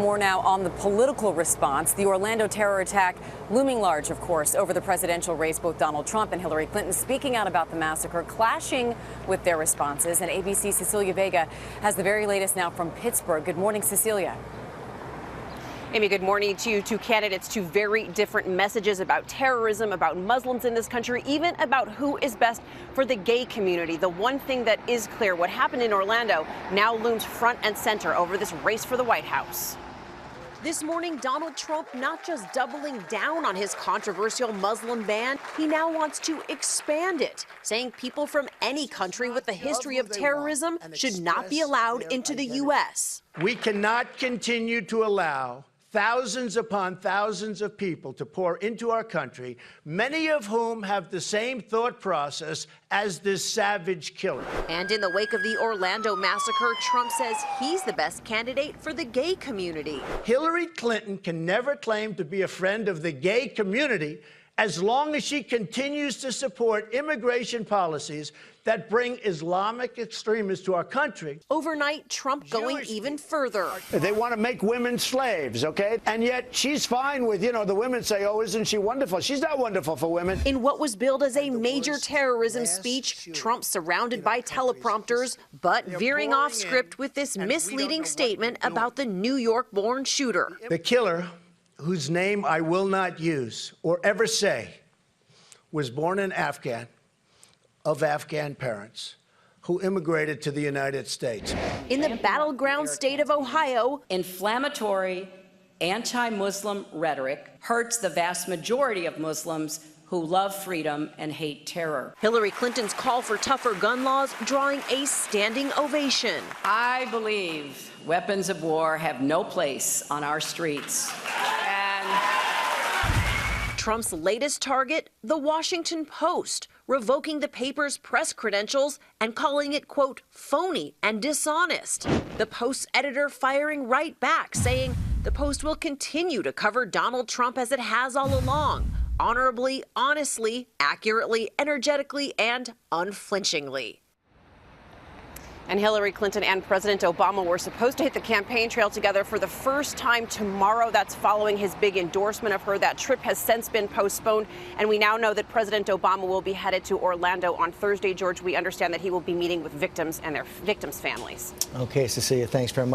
More now on the political response. The Orlando terror attack looming large, of course, over the presidential race. Both Donald Trump and Hillary Clinton speaking out about the massacre, clashing with their responses. And ABC's Cecilia Vega has the very latest now from Pittsburgh. Good morning, Cecilia. Amy, good morning to you. Two candidates, two very different messages about terrorism, about Muslims in this country, even about who is best for the gay community. The one thing that is clear, what happened in Orlando now looms front and center over this race for the White House. This morning, Donald Trump not just doubling down on his controversial Muslim ban, he now wants to expand it, saying people from any country with a history of terrorism should not be allowed into the U.S. We cannot continue to allow thousands upon thousands of people to pour into our country, many of whom have the same thought process as this savage killer. And in the wake of the Orlando massacre, Trump says he's the best candidate for the gay community. Hillary Clinton can never claim to be a friend of the gay community as long as she continues to support immigration policies that bring Islamic extremists to our country. Overnight, Trump going even further. They want to make women slaves, okay? And yet she's fine with, the women say, oh, isn't she wonderful? She's not wonderful for women. In what was billed as a major terrorism speech, Trump surrounded by teleprompters, but veering off script with this misleading statement about the New York-born shooter. The killer, whose name I will not use or ever say, was born in Afghan, of Afghan parents, who immigrated to the United States. In the battleground state of Ohio, inflammatory, anti-Muslim rhetoric hurts the vast majority of Muslims who love freedom and hate terror. Hillary Clinton's call for tougher gun laws drawing a standing ovation. I believe weapons of war have no place on our streets. Trump's latest target, The Washington Post, revoking the paper's press credentials and calling it, quote, phony and dishonest. The Post's editor firing right back, saying the Post will continue to cover Donald Trump as it has all along, honorably, honestly, accurately, energetically, and unflinchingly. And Hillary Clinton and President Obama were supposed to hit the campaign trail together for the first time tomorrow. That's following his big endorsement of her. That trip has since been postponed, and we now know that President Obama will be headed to Orlando on Thursday. George, we understand that he will be meeting with victims and their victims' families. Okay, Cecilia, thanks very much.